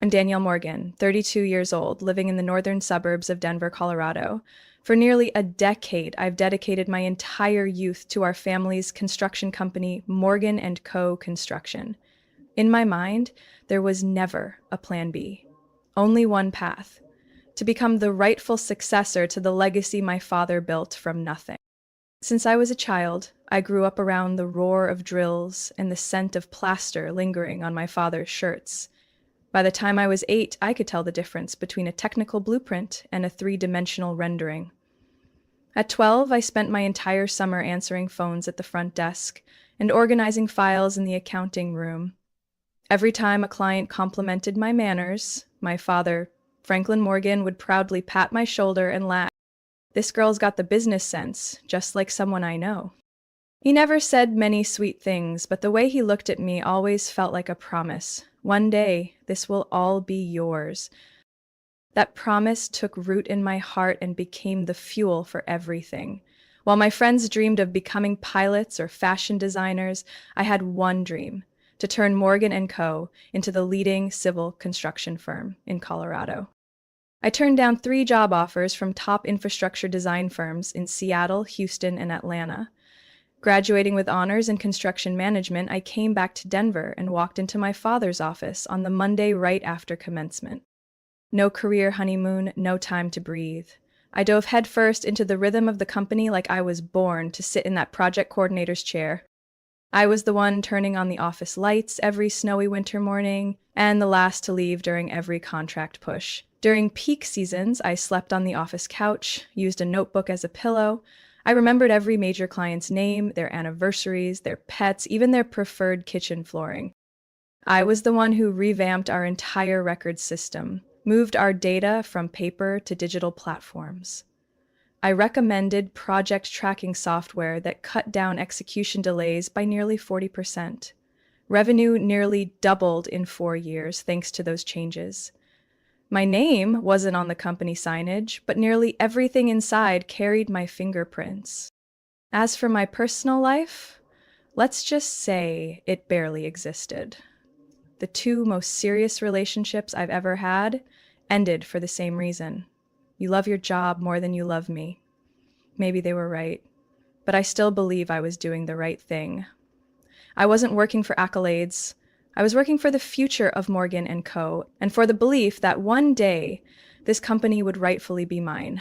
I'm Danielle Morgan, 32 years old, living in the northern suburbs of Denver, Colorado. For nearly a decade, I've dedicated my entire youth to our family's construction company, Morgan& Co. Construction. In my mind, there was never a plan B. Only one path: to become the rightful successor to the legacy my father built from nothing. Since I was a child, I grew up around the roar of drills and the scent of plaster lingering on my father's shirts. By the time I was 8, I could tell the difference between a technical blueprint and a three-dimensional rendering. At 12, I spent my entire summer answering phones at the front desk and organizing files in the accounting room. Every time a client complimented my manners, my father, Franklin Morgan, would proudly pat my shoulder and laugh. "This girl's got the business sense, just like someone I know." He never said many sweet things, but the way he looked at me always felt like a promise. One day, this will all be yours. That promise took root in my heart and became the fuel for everything. While my friends dreamed of becoming pilots or fashion designers, I had one dream: to turn Morgan & Co. into the leading civil construction firm in Colorado. I turned down 3 job offers from top infrastructure design firms in Seattle, Houston, and Atlanta. Graduating with honors in construction management, I came back to Denver and walked into my father's office on the Monday right after commencement. No career honeymoon, no time to breathe. I dove headfirst into the rhythm of the company like I was born to sit in that project coordinator's chair. I was the one turning on the office lights every snowy winter morning, and the last to leave during every contract push. During peak seasons, I slept on the office couch, used a notebook as a pillow. I remembered every major client's name, their anniversaries, their pets, even their preferred kitchen flooring. I was the one who revamped our entire record system, moved our data from paper to digital platforms. I recommended project tracking software that cut down execution delays by nearly 40%. Revenue nearly doubled in 4 years thanks to those changes. My name wasn't on the company signage, but nearly everything inside carried my fingerprints. As for my personal life, let's just say it barely existed. The 2 most serious relationships I've ever had ended for the same reason. You love your job more than you love me. Maybe they were right, but I still believe I was doing the right thing. I wasn't working for accolades. I was working for the future of Morgan & Co. and for the belief that one day this company would rightfully be mine.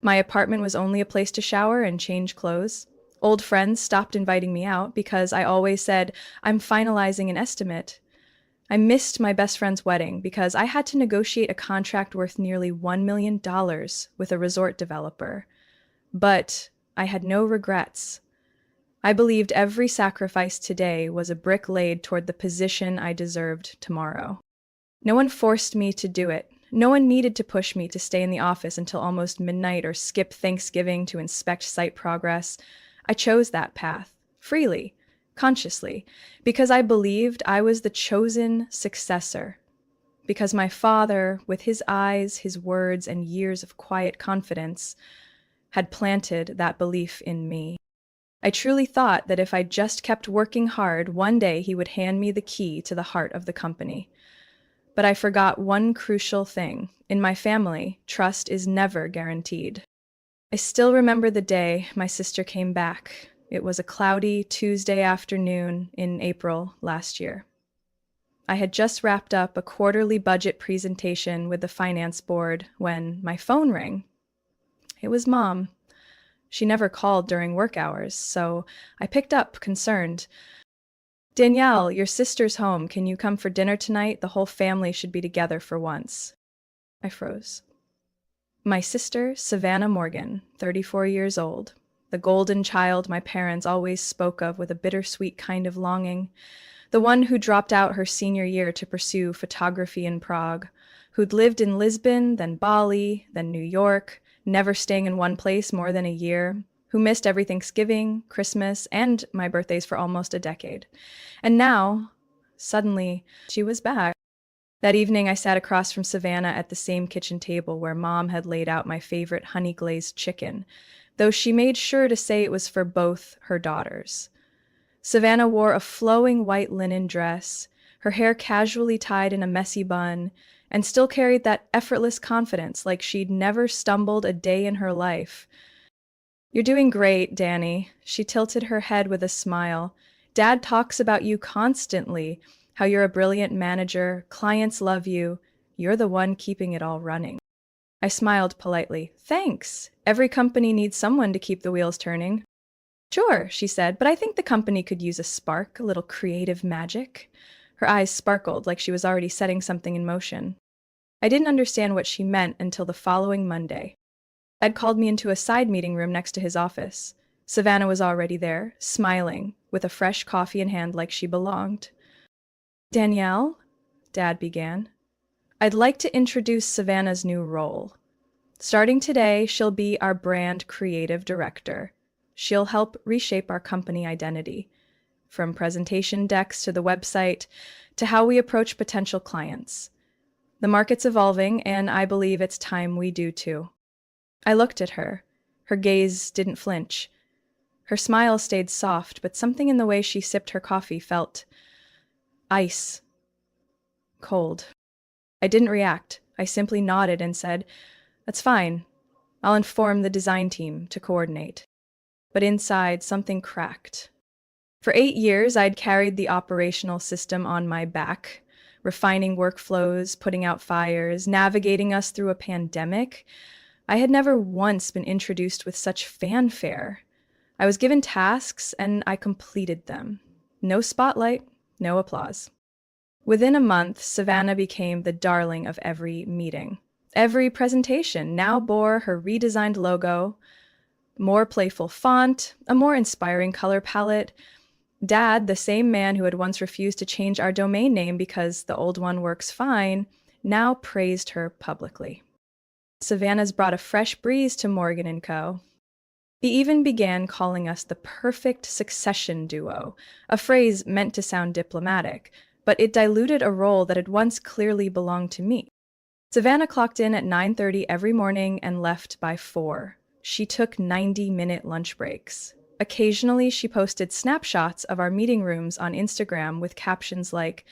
My apartment was only a place to shower and change clothes. Old friends stopped inviting me out because I always said, "I'm finalizing an estimate." I missed my best friend's wedding because I had to negotiate a contract worth nearly $1 million with a resort developer. But I had no regrets. I believed every sacrifice today was a brick laid toward the position I deserved tomorrow. No one forced me to do it. No one needed to push me to stay in the office until almost midnight or skip Thanksgiving to inspect site progress. I chose that path, freely, consciously, because I believed I was the chosen successor. Because my father, with his eyes, his words, and years of quiet confidence, had planted that belief in me. I truly thought that if I just kept working hard, one day he would hand me the key to the heart of the company. But I forgot one crucial thing. In my family, trust is never guaranteed. I still remember the day my sister came back. It was a cloudy Tuesday afternoon in April last year. I had just wrapped up a quarterly budget presentation with the finance board when my phone rang. It was Mom. She never called during work hours, so I picked up, concerned. "Danielle, your sister's home. Can you come for dinner tonight? The whole family should be together for once." I froze. My sister, Savannah Morgan, 34 years old, the golden child my parents always spoke of with a bittersweet kind of longing, the one who dropped out her senior year to pursue photography in Prague, who'd lived in Lisbon, then Bali, then New York, never staying in one place more than a year, who missed every Thanksgiving, Christmas, and my birthdays for almost a decade. And now, suddenly, she was back. That evening, I sat across from Savannah at the same kitchen table where Mom had laid out my favorite honey-glazed chicken, though she made sure to say it was for both her daughters. Savannah wore a flowing white linen dress, her hair casually tied in a messy bun, and still carried that effortless confidence like she'd never stumbled a day in her life. "You're doing great, Danny." She tilted her head with a smile. "Dad talks about you constantly, how you're a brilliant manager, clients love you. You're the one keeping it all running." I smiled politely. "Thanks. Every company needs someone to keep the wheels turning." "Sure," she said, "but I think the company could use a spark, a little creative magic." Her eyes sparkled like she was already setting something in motion. I didn't understand what she meant until the following Monday. Ed called me into a side meeting room next to his office. Savannah was already there, smiling, with a fresh coffee in hand like she belonged. "Danielle," Dad began, "I'd like to introduce Savannah's new role. Starting today, she'll be our brand creative director. She'll help reshape our company identity, from presentation decks to the website to how we approach potential clients. The market's evolving, and I believe it's time we do too." I looked at her. Her gaze didn't flinch. Her smile stayed soft, but something in the way she sipped her coffee felt ice cold. I didn't react. I simply nodded and said, "That's fine. I'll inform the design team to coordinate." But inside, something cracked. For 8 years, I'd carried the operational system on my back, refining workflows, putting out fires, navigating us through a pandemic. I had never once been introduced with such fanfare. I was given tasks, and I completed them. No spotlight, no applause. Within a month, Savannah became the darling of every meeting. Every presentation now bore her redesigned logo, more playful font, a more inspiring color palette. Dad, the same man who had once refused to change our domain name because the old one works fine, now praised her publicly. Savannah's brought a fresh breeze to Morgan & Co. He even began calling us the perfect succession duo, a phrase meant to sound diplomatic, but it diluted a role that had once clearly belonged to me. Savannah clocked in at 9:30 every morning and left by 4. She took 90-minute lunch breaks. Occasionally, she posted snapshots of our meeting rooms on Instagram with captions like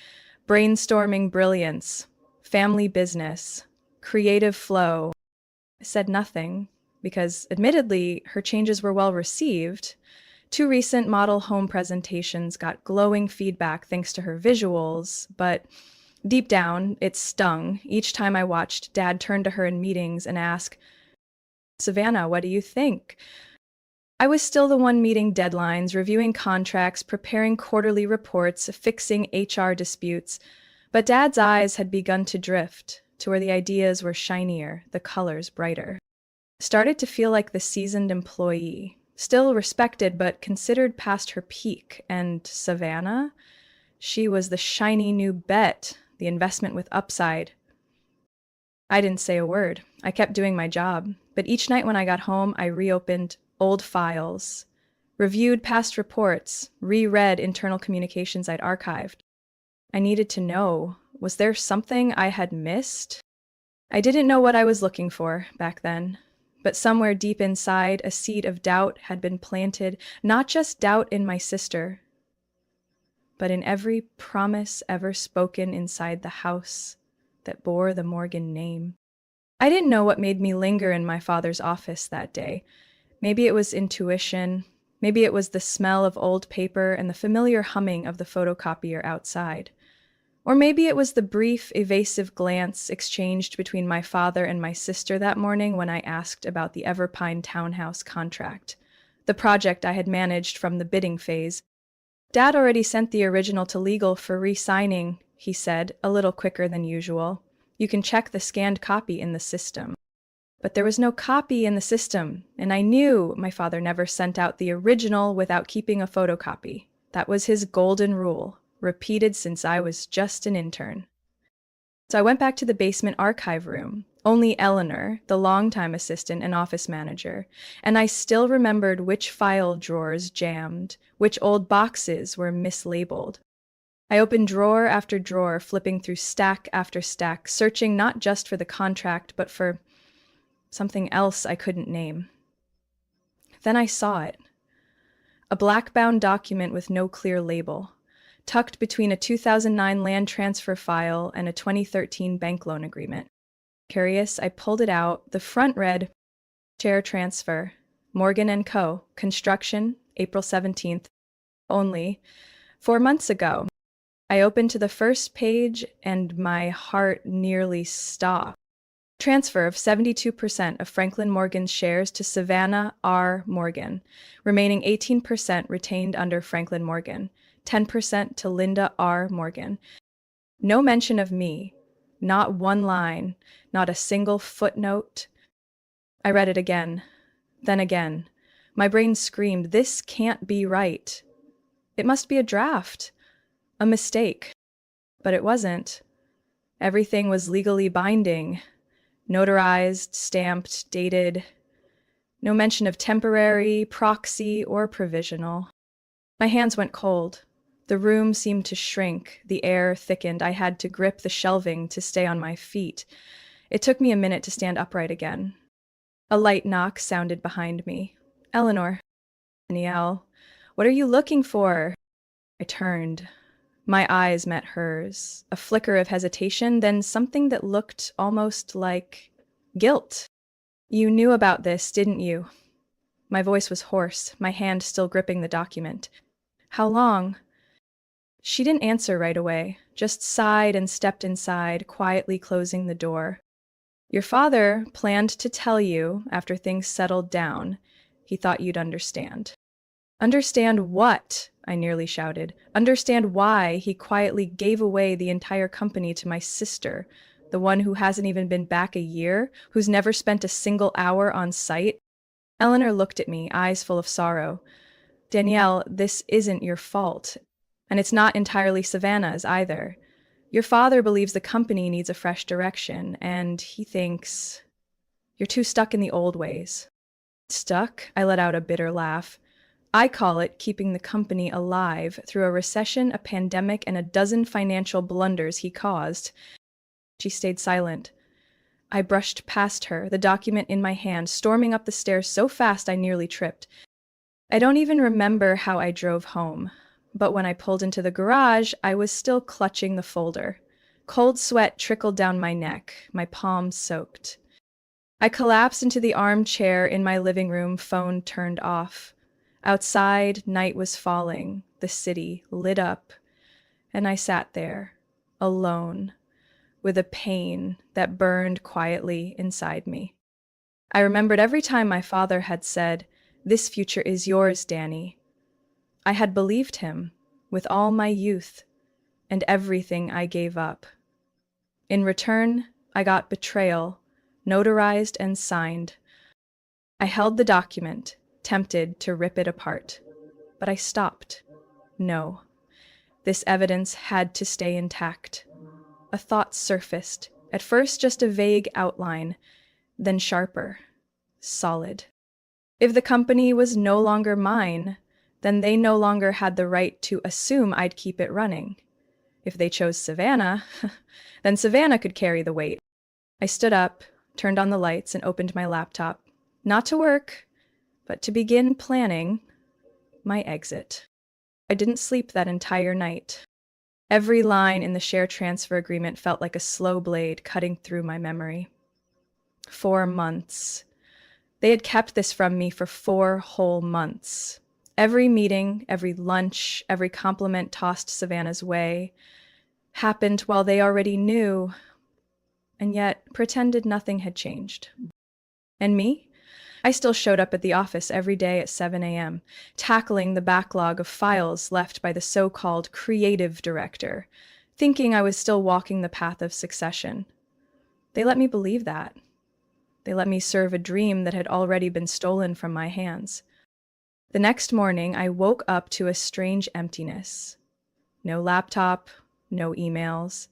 "brainstorming brilliance," "family business," "creative flow." I said nothing because, admittedly, her changes were well received. 2 recent model home presentations got glowing feedback thanks to her visuals, but deep down, it stung each time I watched Dad turn to her in meetings and ask, "Savannah, what do you think?" I was still the one meeting deadlines, reviewing contracts, preparing quarterly reports, fixing HR disputes, but Dad's eyes had begun to drift to where the ideas were shinier, the colors brighter. Started to feel like the seasoned employee, still respected but considered past her peak. And Savannah? She was the shiny new bet, the investment with upside. I didn't say a word. I kept doing my job. But each night when I got home, I reopened old files, reviewed past reports, reread internal communications I'd archived. I needed to know, was there something I had missed? I didn't know what I was looking for back then, but somewhere deep inside, a seed of doubt had been planted, not just doubt in my sister, but in every promise ever spoken inside the house that bore the Morgan name. I didn't know what made me linger in my father's office that day. Maybe it was intuition, maybe it was the smell of old paper and the familiar humming of the photocopier outside. Or maybe it was the brief, evasive glance exchanged between my father and my sister that morning when I asked about the Everpine townhouse contract, the project I had managed from the bidding phase. "Dad already sent the original to legal for re-signing," he said, a little quicker than usual. "You can check the scanned copy in the system." But there was no copy in the system, and I knew my father never sent out the original without keeping a photocopy. That was his golden rule, repeated since I was just an intern. So I went back to the basement archive room, only Eleanor, the longtime assistant and office manager, and I still remembered which file drawers jammed, which old boxes were mislabeled. I opened drawer after drawer, flipping through stack after stack, searching not just for the contract, but for something else I couldn't name. Then I saw it. A black-bound document with no clear label. tucked between a 2009 land transfer file and a 2013 bank loan agreement. Curious, I pulled it out. The front read, Share transfer, Morgan and Co., construction, April 17th, only 4 months ago. I opened to the first page and my heart nearly stopped. Transfer of 72% of Franklin Morgan's shares to Savannah R. Morgan, remaining 18% retained under Franklin Morgan, 10% to Linda R. Morgan. No mention of me, not one line, not a single footnote. I read it again, then again. My brain screamed, this can't be right. It must be a draft, a mistake. But it wasn't. Everything was legally binding, notarized, stamped, dated. No mention of temporary, proxy, or provisional. My hands went cold. The room seemed to shrink. The air thickened. I had to grip the shelving to stay on my feet. It took me a minute to stand upright again. A light knock sounded behind me. Eleanor. Danielle, what are you looking for? I turned. My eyes met hers. A flicker of hesitation, then something that looked almost like guilt. You knew about this, didn't you? My voice was hoarse, my hand still gripping the document. How long? She didn't answer right away, just sighed and stepped inside, quietly closing the door. Your father planned to tell you after things settled down. He thought you'd understand. Understand what? I nearly shouted. Understand why he quietly gave away the entire company to my sister, the one who hasn't even been back a year, who's never spent a single hour on site? Eleanor looked at me, eyes full of sorrow. Danielle, this isn't your fault. And it's not entirely Savannah's either. Your father believes the company needs a fresh direction, and he thinks you're too stuck in the old ways. Stuck? I let out a bitter laugh. I call it keeping the company alive through a recession, a pandemic, and a dozen financial blunders he caused. She stayed silent. I brushed past her, the document in my hand, storming up the stairs so fast I nearly tripped. I don't even remember how I drove home, but when I pulled into the garage, I was still clutching the folder. Cold sweat trickled down my neck, my palms soaked. I collapsed into the armchair in my living room, phone turned off. Outside, night was falling, the city lit up, and I sat there, alone, with a pain that burned quietly inside me. I remembered every time my father had said, "This future is yours, Danny." I had believed him, with all my youth, and everything I gave up. In return, I got betrayal, notarized and signed. I held the document, tempted to rip it apart. But I stopped. No. This evidence had to stay intact. A thought surfaced, at first just a vague outline, then sharper, solid. If the company was no longer mine, then they no longer had the right to assume I'd keep it running. If they chose Savannah, then Savannah could carry the weight. I stood up, turned on the lights, and opened my laptop. Not to work, but to begin planning my exit. I didn't sleep that entire night. Every line in the share transfer agreement felt like a slow blade cutting through my memory. 4 months. They had kept this from me for 4 whole months. Every meeting, every lunch, every compliment tossed Savannah's way happened while they already knew, and yet pretended nothing had changed. And me? I still showed up at the office every day at 7 a.m., tackling the backlog of files left by the so-called creative director, thinking I was still walking the path of succession. They let me believe that. They let me serve a dream that had already been stolen from my hands. The next morning, I woke up to a strange emptiness. No laptop, no emails.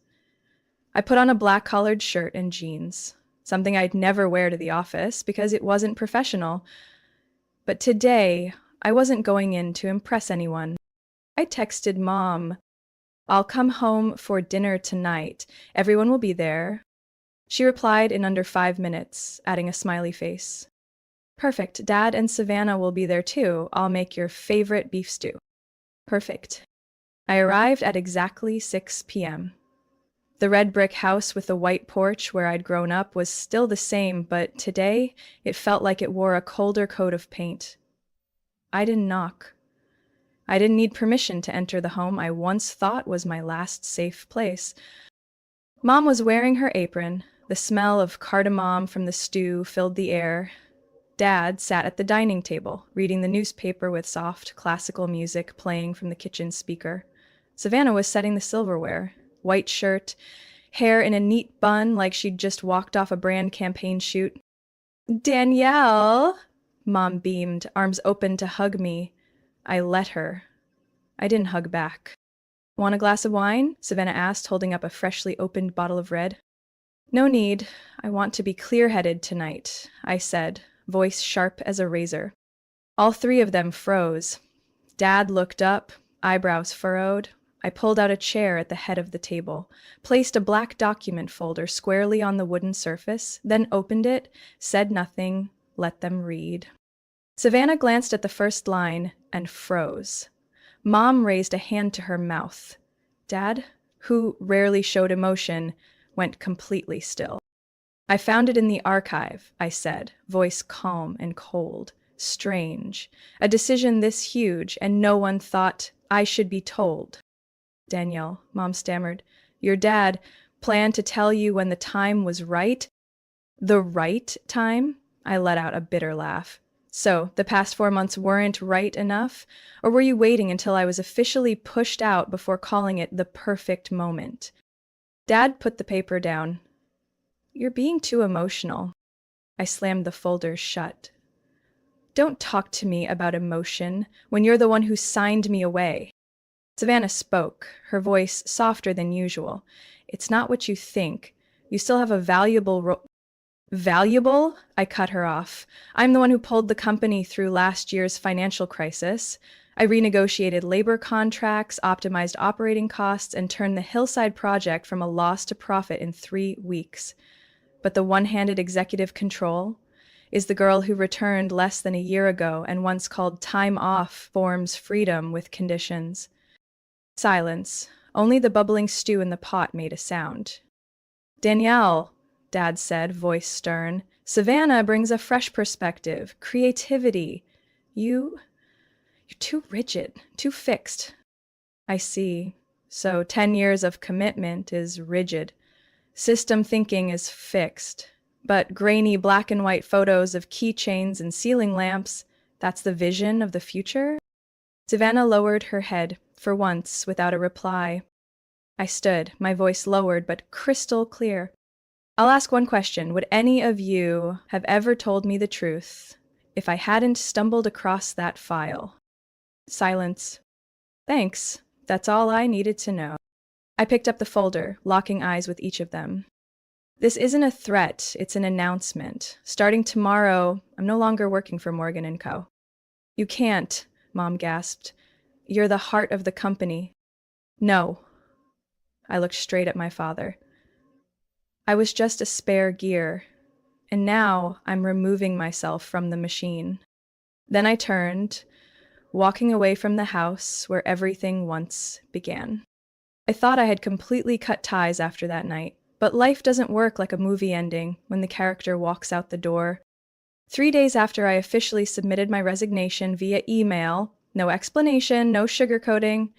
I put on a black-collared shirt and jeans, something I'd never wear to the office because it wasn't professional. But today, I wasn't going in to impress anyone. I texted Mom, "I'll come home for dinner tonight. Everyone will be there." She replied in under 5 minutes, adding a smiley face. "Perfect. Dad and Savannah will be there too. I'll make your favorite beef stew." Perfect. I arrived at exactly 6 p.m. The red brick house with the white porch where I'd grown up was still the same, but today it felt like it wore a colder coat of paint. I didn't knock. I didn't need permission to enter the home I once thought was my last safe place. Mom was wearing her apron. The smell of cardamom from the stew filled the air. Dad sat at the dining table, reading the newspaper with soft, classical music playing from the kitchen speaker. Savannah was setting the silverware. White shirt, hair in a neat bun like she'd just walked off a brand campaign shoot. Danielle! Mom beamed, arms open to hug me. I let her. I didn't hug back. Want a glass of wine? Savannah asked, holding up a freshly opened bottle of red. No need. I want to be clear-headed tonight, I said, voice sharp as a razor. All three of them froze. Dad looked up, eyebrows furrowed. I pulled out a chair at the head of the table, placed a black document folder squarely on the wooden surface, then opened it, said nothing, let them read. Savannah glanced at the first line and froze. Mom raised a hand to her mouth. Dad, who rarely showed emotion, went completely still. I found it in the archive, I said, voice calm and cold. Strange. A decision this huge, and no one thought I should be told. Danielle, Mom stammered, your dad planned to tell you when the time was right? The right time? I let out a bitter laugh. So, the past 4 months weren't right enough? Or were you waiting until I was officially pushed out before calling it the perfect moment? Dad put the paper down. You're being too emotional. I slammed the folder shut. Don't talk to me about emotion when you're the one who signed me away. Savannah spoke, her voice softer than usual. It's not what you think. You still have a valuable role. Valuable? I cut her off. I'm the one who pulled the company through last year's financial crisis. I renegotiated labor contracts, optimized operating costs, and turned the Hillside project from a loss to profit in 3 weeks. But the one-handed executive control is the girl who returned less than a year ago and once called time off forms freedom with conditions. Silence. Only the bubbling stew in the pot made a sound. Danielle, Dad said, voice stern. Savannah brings a fresh perspective, creativity. You're too rigid, too fixed. I see. So 10 years of commitment is rigid. System thinking is fixed. But grainy black and white photos of keychains and ceiling lamps, that's the vision of the future? Savannah lowered her head, for once, without a reply. I stood, my voice lowered but crystal clear. I'll ask one question. Would any of you have ever told me the truth if I hadn't stumbled across that file? Silence. Thanks. That's all I needed to know. I picked up the folder, locking eyes with each of them. This isn't a threat, it's an announcement. Starting tomorrow, I'm no longer working for Morgan & Co. You can't, Mom gasped. You're the heart of the company. No. I looked straight at my father. I was just a spare gear, and now I'm removing myself from the machine. Then I turned, walking away from the house where everything once began. I thought I had completely cut ties after that night, but life doesn't work like a movie ending when the character walks out the door. 3 days after I officially submitted my resignation via email, no explanation, no sugarcoating,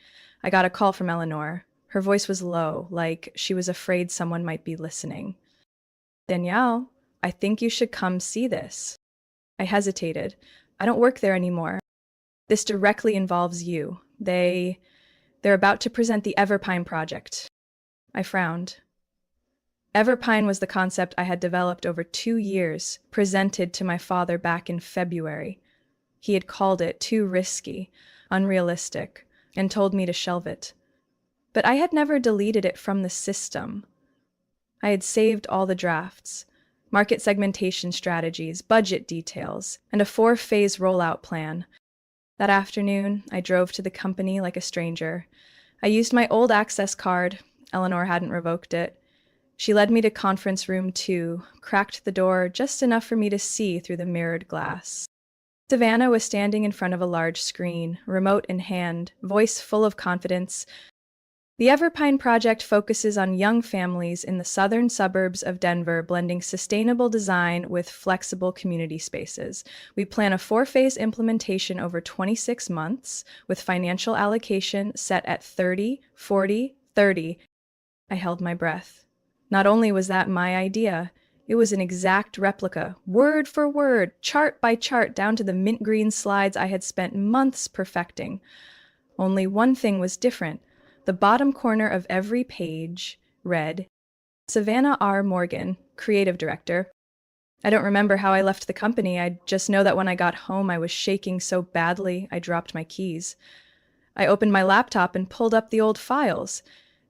I got a call from Eleanor. Her voice was low, like she was afraid someone might be listening. Danielle, I think you should come see this. I hesitated. I don't work there anymore. This directly involves you. They're about to present the Everpine project. I frowned. Everpine was the concept I had developed over 2 years, presented to my father back in February. He had called it too risky, unrealistic, and told me to shelve it. But I had never deleted it from the system. I had saved all the drafts, market segmentation strategies, budget details, and a 4-phase rollout plan. That afternoon, I drove to the company like a stranger. I used my old access card. Eleanor hadn't revoked it. She led me to conference room 2, cracked the door just enough for me to see through the mirrored glass. Savannah was standing in front of a large screen, remote in hand, voice full of confidence. The Everpine project focuses on young families in the southern suburbs of Denver, blending sustainable design with flexible community spaces. We plan a four-phase implementation over 26 months, with financial allocation set at 30, 40, 30. I held my breath. Not only was that my idea, it was an exact replica, word for word, chart by chart, down to the mint green slides I had spent months perfecting. Only one thing was different. The bottom corner of every page read, Savannah R. Morgan, Creative Director. I don't remember how I left the company. I just know that when I got home, I was shaking so badly I dropped my keys. I opened my laptop and pulled up the old files.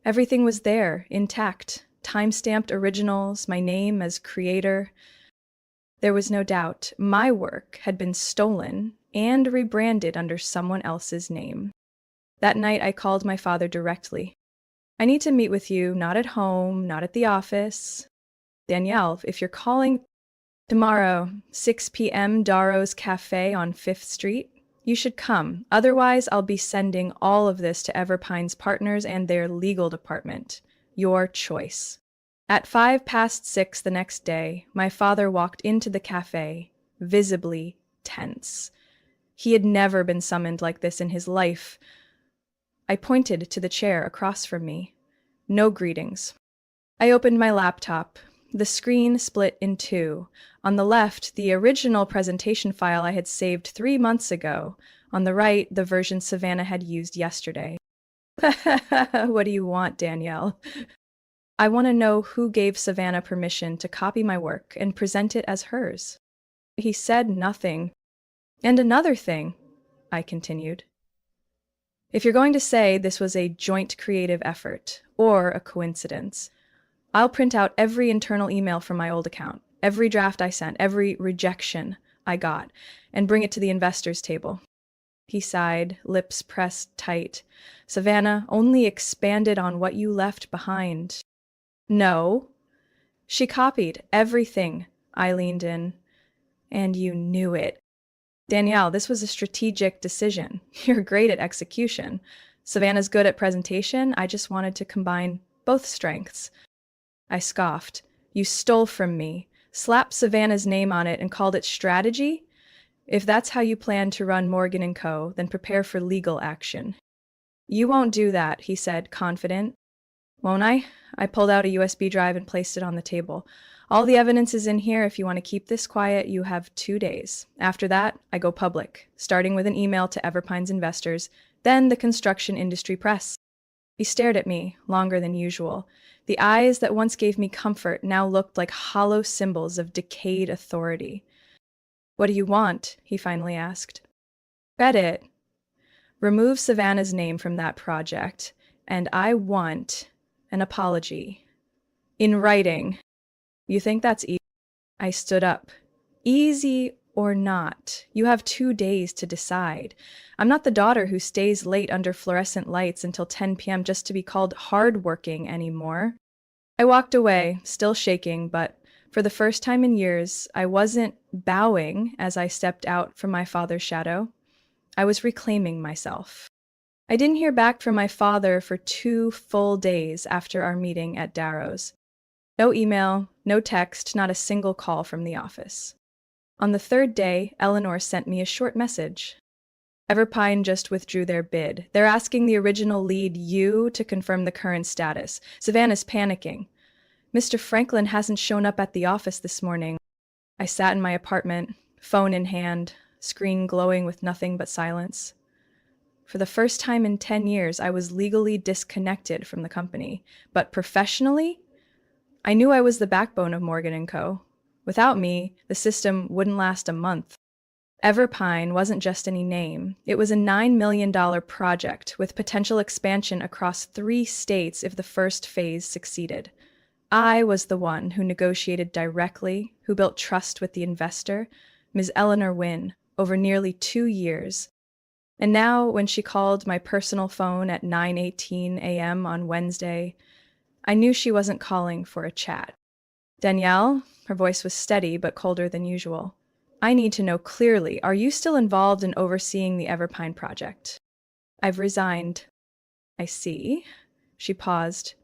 Everything was there, intact. Time-stamped originals, my name as creator. There was no doubt my work had been stolen and rebranded under someone else's name. That night, I called my father directly. I need to meet with you, not at home, not at the office. Danielle, if you're calling tomorrow, 6 p.m., Darrow's Cafe on 5th Street, you should come. Otherwise, I'll be sending all of this to Everpine's partners and their legal department. Your choice. At 6:05 the next day, my father walked into the cafe, visibly tense. He had never been summoned like this in his life. I pointed to the chair across from me. No greetings. I opened my laptop. The screen split in two. On the left, the original presentation file I had saved 3 months ago. On the right, the version Savannah had used yesterday. What do you want, Danielle? I want to know who gave Savannah permission to copy my work and present it as hers. He said nothing. And another thing, I continued. If you're going to say this was a joint creative effort or a coincidence, I'll print out every internal email from my old account, every draft I sent, every rejection I got, and bring it to the investors' table. He sighed, lips pressed tight. Savannah only expanded on what you left behind. No. She copied everything. I leaned in. And you knew it. Danielle, this was a strategic decision. You're great at execution. Savannah's good at presentation. I just wanted to combine both strengths. I scoffed. You stole from me, slapped Savannah's name on it and called it strategy? If that's how you plan to run Morgan & Co., then prepare for legal action. You won't do that, he said, confident. Won't I? I pulled out a USB drive and placed it on the table. All the evidence is in here. If you want to keep this quiet, you have 2 days. After that, I go public, starting with an email to Everpine's investors, then the construction industry press. He stared at me, longer than usual. The eyes that once gave me comfort now looked like hollow symbols of decayed authority. What do you want? He finally asked. Credit. Remove Savannah's name from that project, and I want an apology. In writing. You think that's easy? I stood up. Easy or not, you have 2 days to decide. I'm not the daughter who stays late under fluorescent lights until 10 p.m. just to be called hardworking anymore. I walked away, still shaking, but for the first time in years, I wasn't bowing as I stepped out from my father's shadow. I was reclaiming myself. I didn't hear back from my father for 2 full days after our meeting at Darrow's. No email, no text, not a single call from the office. On the 3rd day, Eleanor sent me a short message. Everpine just withdrew their bid. They're asking the original lead, you, to confirm the current status. Savannah's panicking. Mr. Franklin hasn't shown up at the office this morning. I sat in my apartment, phone in hand, screen glowing with nothing but silence. For the first time in 10 years, I was legally disconnected from the company. But professionally, I knew I was the backbone of Morgan & Co. Without me, the system wouldn't last a month. Everpine wasn't just any name. It was a $9 million project with potential expansion across 3 states if the first phase succeeded. I was the one who negotiated directly, who built trust with the investor, Ms. Eleanor Wynne, over nearly 2 years. And now, when she called my personal phone at 9:18 a.m. on Wednesday, I knew she wasn't calling for a chat. Danielle, her voice was steady but colder than usual. I need to know clearly, are you still involved in overseeing the Everpine project? I've resigned. I see. She paused.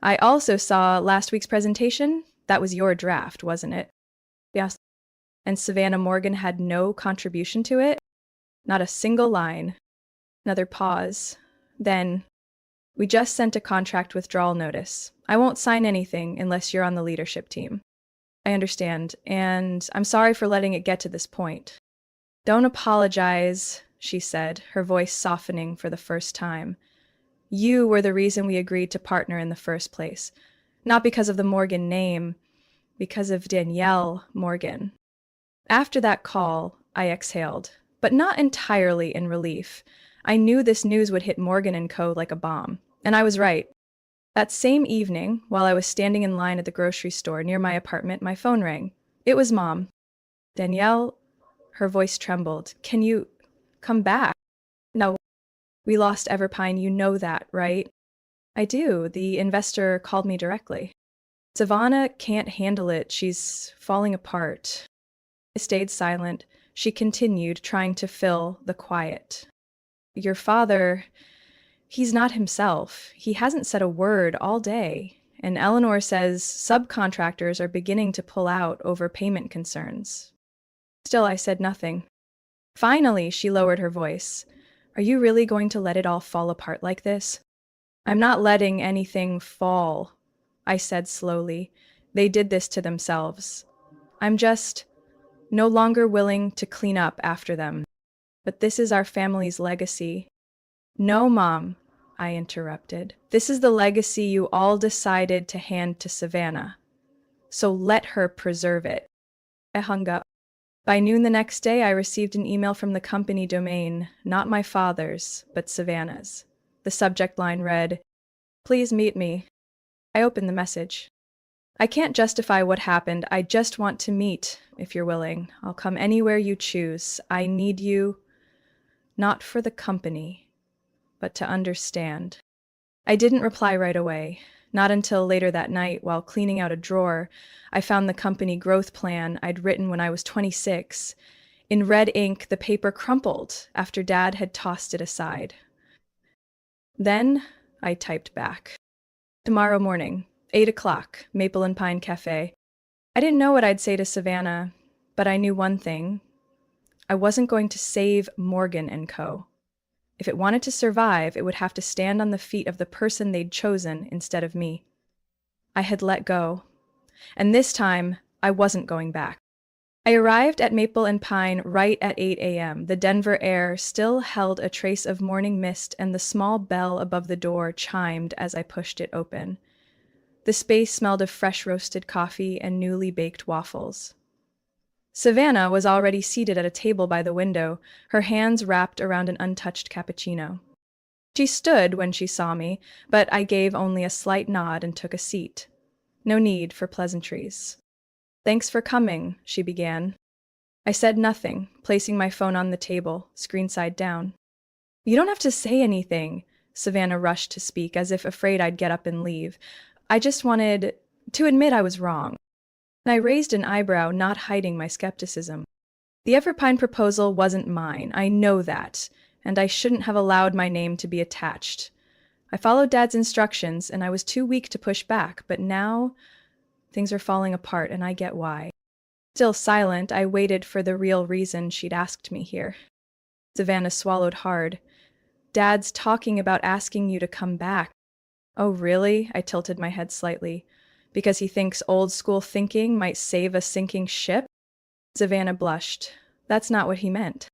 I also saw last week's presentation. That was your draft, wasn't it? Yes. And Savannah Morgan had no contribution to it? Not a single line. Another pause. Then, we just sent a contract withdrawal notice. I won't sign anything unless you're on the leadership team. I understand, and I'm sorry for letting it get to this point. Don't apologize, she said, her voice softening for the first time. You were the reason we agreed to partner in the first place. Not because of the Morgan name, because of Danielle Morgan. After that call, I exhaled, but not entirely in relief. I knew this news would hit Morgan and Co. like a bomb, and I was right. That same evening, while I was standing in line at the grocery store near my apartment, my phone rang. It was Mom. Danielle, her voice trembled. Can you come back? No, we lost Everpine, you know that, right? I do. The investor called me directly. Savannah can't handle it. She's falling apart. I stayed silent. She continued, trying to fill the quiet. Your father, he's not himself. He hasn't said a word all day. And Eleanor says subcontractors are beginning to pull out over payment concerns. Still, I said nothing. Finally, she lowered her voice. Are you really going to let it all fall apart like this? I'm not letting anything fall, I said slowly. They did this to themselves. I'm just no longer willing to clean up after them. But this is our family's legacy. No, Mom, I interrupted. This is the legacy you all decided to hand to Savannah. So let her preserve it. I hung up. By noon the next day, I received an email from the company domain, not my father's, but Savannah's. The subject line read, "Please meet me." I opened the message. I can't justify what happened. I just want to meet, if you're willing. I'll come anywhere you choose. I need you, not for the company, but to understand. I didn't reply right away. Not until later that night, while cleaning out a drawer, I found the company growth plan I'd written when I was 26. In red ink, the paper crumpled after Dad had tossed it aside. Then I typed back. Tomorrow morning, 8 o'clock, Maple and Pine Cafe. I didn't know what I'd say to Savannah, but I knew one thing. I wasn't going to save Morgan and Co. If it wanted to survive, it would have to stand on the feet of the person they'd chosen instead of me. I had let go, and this time I wasn't going back. I arrived at Maple and Pine right at 8 a.m. The Denver air still held a trace of morning mist, and the small bell above the door chimed as I pushed it open. The space smelled of fresh roasted coffee and newly baked waffles. Savannah was already seated at a table by the window, her hands wrapped around an untouched cappuccino. She stood when she saw me, but I gave only a slight nod and took a seat. No need for pleasantries. Thanks for coming, she began. I said nothing, placing my phone on the table, screen side down. You don't have to say anything, Savannah rushed to speak, as if afraid I'd get up and leave. I just wanted to admit I was wrong. And I raised an eyebrow, not hiding my skepticism. The Everpine proposal wasn't mine, I know that, and I shouldn't have allowed my name to be attached. I followed Dad's instructions, and I was too weak to push back, but now things are falling apart, and I get why. Still silent, I waited for the real reason she'd asked me here. Savannah swallowed hard. Dad's talking about asking you to come back. Oh, really? I tilted my head slightly. Because he thinks old-school thinking might save a sinking ship? Savannah blushed. That's not what he meant.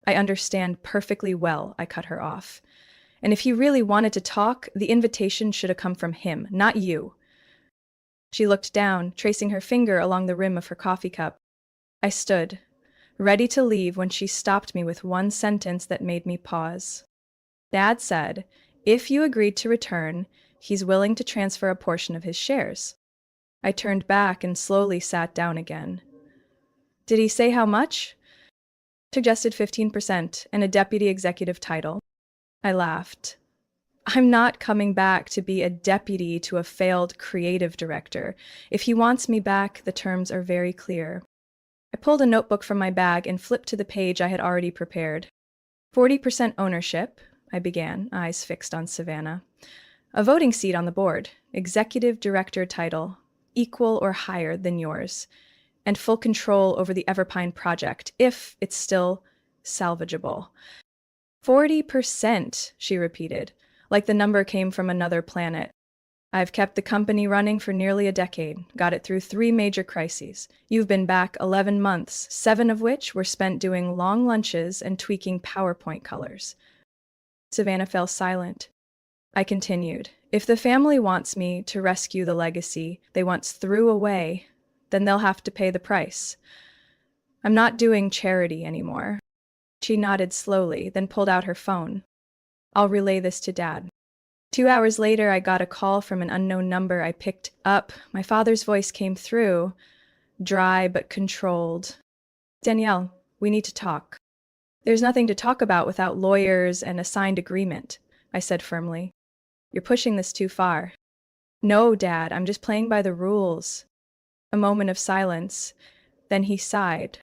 I understand perfectly well, I cut her off. And if he really wanted to talk, the invitation should have come from him, not you. She looked down, tracing her finger along the rim of her coffee cup. I stood, ready to leave when she stopped me with one sentence that made me pause. Dad said, if you agreed to return, he's willing to transfer a portion of his shares. I turned back and slowly sat down again. Did he say how much? Suggested 15% and a deputy executive title. I laughed. I'm not coming back to be a deputy to a failed creative director. If he wants me back, the terms are very clear. I I pulled a notebook from my bag and flipped to the page I had already prepared. 40% ownership, I began, eyes fixed on Savannah. A voting seat on the board, executive director title, equal or higher than yours, and full control over the Everpine project, if it's still salvageable. 40%, she repeated, like the number came from another planet. I've kept the company running for nearly a decade, got it through 3 major crises. You've been back 11 months, 7 of which were spent doing long lunches and tweaking PowerPoint colors. Savannah fell silent. I continued, if the family wants me to rescue the legacy they once threw away, then they'll have to pay the price. I'm not doing charity anymore. She nodded slowly, then pulled out her phone. I'll relay this to Dad. 2 hours later, I got a call from an unknown number. I picked up. My father's voice came through, dry but controlled. Danielle, we need to talk. There's nothing to talk about without lawyers and a signed agreement, I said firmly. You're pushing this too far. No, Dad, I'm just playing by the rules. A moment of silence. Then he sighed.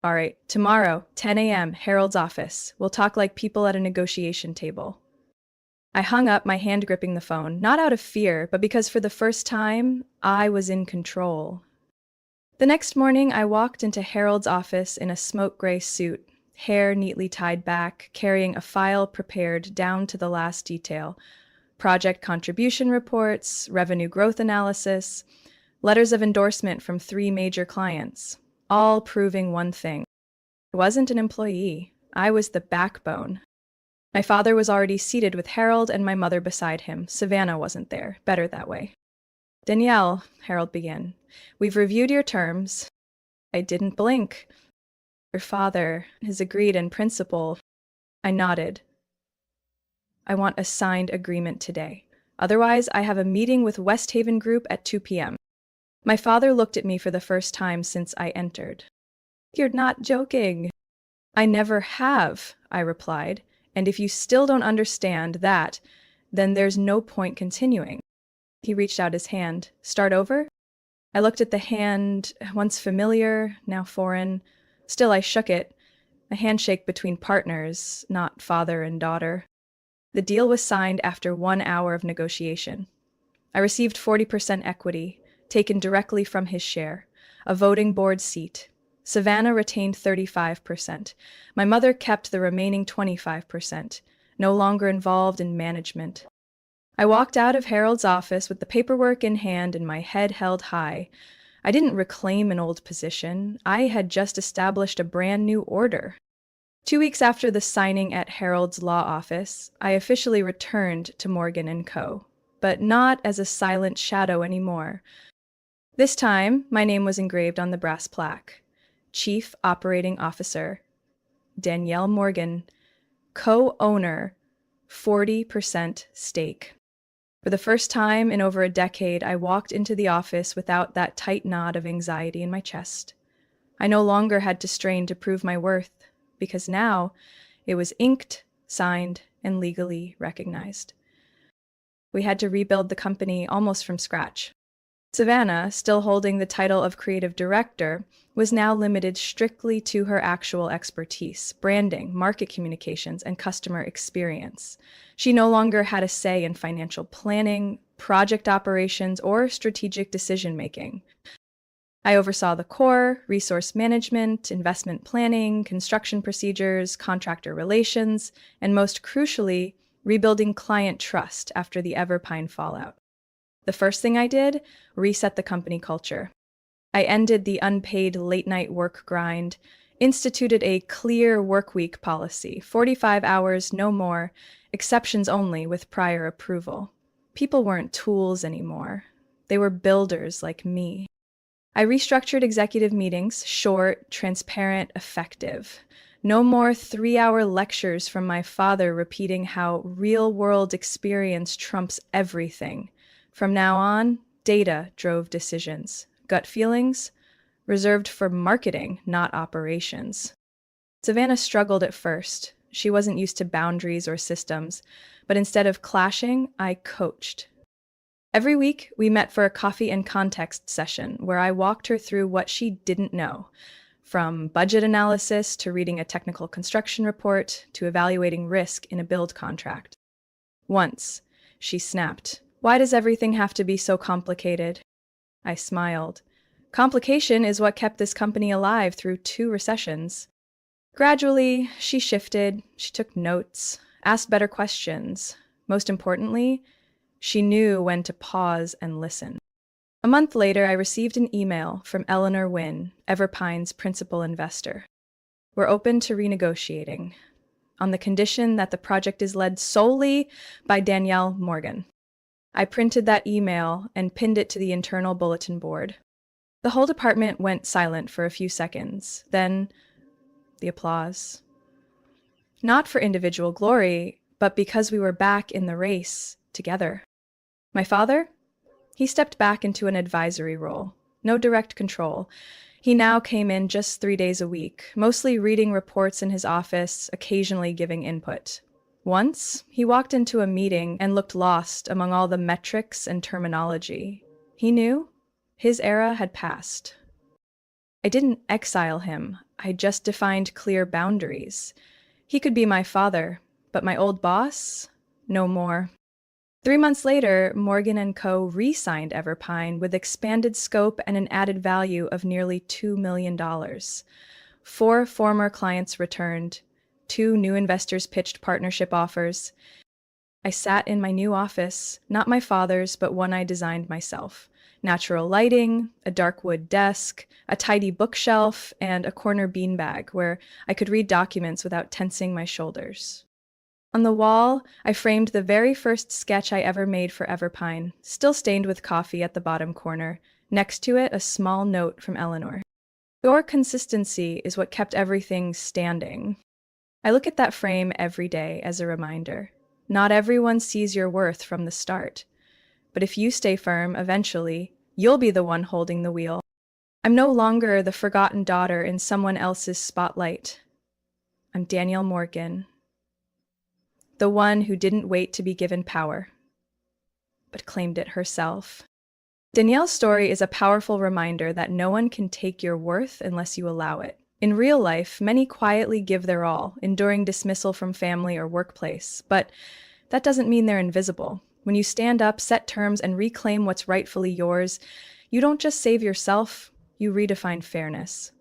All right, tomorrow, 10 a.m., Harold's office. We'll talk like people at a negotiation table. I hung up, my hand gripping the phone, not out of fear, but because for the first time, I was in control. The next morning, I walked into Harold's office in a smoke gray suit, hair neatly tied back, carrying a file prepared down to the last detail. Project contribution reports, revenue growth analysis, letters of endorsement from 3 major clients, all proving one thing. I wasn't an employee. I was the backbone. My father was already seated with Harold and my mother beside him. Savannah wasn't there. Better that way. Danielle, Harold began, we've reviewed your terms. I didn't blink. Your father has agreed in principle. I nodded. I want a signed agreement today. Otherwise, I have a meeting with West Haven Group at 2 p.m. My father looked at me for the first time since I entered. You're not joking. I never have, I replied. And if you still don't understand that, then there's no point continuing. He reached out his hand. Start over? I looked at the hand, once familiar, now foreign. Still, I shook it. A handshake between partners, not father and daughter. The deal was signed after 1 hour of negotiation. I received 40% equity, taken directly from his share, a voting board seat. Savannah retained 35%. My mother kept the remaining 25%, no longer involved in management. I walked out of Harold's office with the paperwork in hand and my head held high. I didn't reclaim an old position. I had just established a brand new order. 2 weeks after the signing at Harold's law office, I officially returned to Morgan & Co., but not as a silent shadow anymore. This time, my name was engraved on the brass plaque. Chief Operating Officer, Danielle Morgan, co-owner, 40% stake. For the first time in over a decade, I walked into the office without that tight knot of anxiety in my chest. I no longer had to strain to prove my worth, because now it was inked, signed, and legally recognized. We had to rebuild the company almost from scratch. Savannah, still holding the title of creative director, was now limited strictly to her actual expertise, branding, market communications, and customer experience. She no longer had a say in financial planning, project operations, or strategic decision-making. I oversaw the core, resource management, investment planning, construction procedures, contractor relations, and most crucially, rebuilding client trust after the Everpine fallout. The first thing I did, reset the company culture. I ended the unpaid late-night work grind, instituted a clear workweek policy, 45 hours, no more, exceptions only with prior approval. People weren't tools anymore. They were builders like me. I restructured executive meetings, short, transparent, effective. No more 3-hour lectures from my father repeating how real-world experience trumps everything. From now on, data drove decisions. Gut feelings? Reserved for marketing, not operations. Savannah struggled at first. She wasn't used to boundaries or systems, but instead of clashing, I coached. Every week, we met for a coffee and context session where I walked her through what she didn't know. from budget analysis to reading a technical construction report to evaluating risk in a build contract. Once, she snapped, "Why does everything have to be so complicated?" I smiled. Complication is what kept this company alive through 2 recessions. Gradually, she shifted, she took notes, asked better questions. Most importantly, she knew when to pause and listen. A month later, I received an email from Eleanor Wynn, Everpine's principal investor. "We're open to renegotiating, on the condition that the project is led solely by Danielle Morgan." I printed that email and pinned it to the internal bulletin board. The whole department went silent for a few seconds. Then, the applause. Not for individual glory, but because we were back in the race together. My father? He stepped back into an advisory role. No direct control. He now came in just 3 days a week, mostly reading reports in his office, occasionally giving input. Once, he walked into a meeting and looked lost among all the metrics and terminology. He knew his era had passed. I didn't exile him. I just defined clear boundaries. He could be my father, but my old boss? No more. 3 months later, Morgan and Co. re-signed Everpine with expanded scope and an added value of nearly $2 million. 4 former clients returned. 2 new investors pitched partnership offers. I sat in my new office, not my father's, but one I designed myself. Natural lighting, a dark wood desk, a tidy bookshelf, and a corner beanbag where I could read documents without tensing my shoulders. On the wall, I framed the very first sketch I ever made for Everpine, still stained with coffee at the bottom corner. Next to it, a small note from Eleanor. "Your consistency is what kept everything standing." I look at that frame every day as a reminder. Not everyone sees your worth from the start. But if you stay firm, eventually, you'll be the one holding the wheel. I'm no longer the forgotten daughter in someone else's spotlight. I'm Danielle Morgan, the one who didn't wait to be given power, but claimed it herself. Danielle's story is a powerful reminder that no one can take your worth unless you allow it. In real life, many quietly give their all, enduring dismissal from family or workplace, but that doesn't mean they're invisible. When you stand up, set terms, and reclaim what's rightfully yours, you don't just save yourself, you redefine fairness.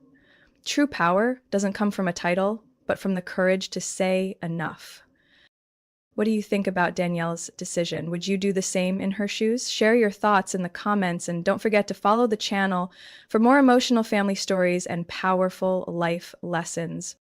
True power doesn't come from a title, but from the courage to say enough. What do you think about Danielle's decision? Would you do the same in her shoes? Share your thoughts in the comments, and don't forget to follow the channel for more emotional family stories and powerful life lessons.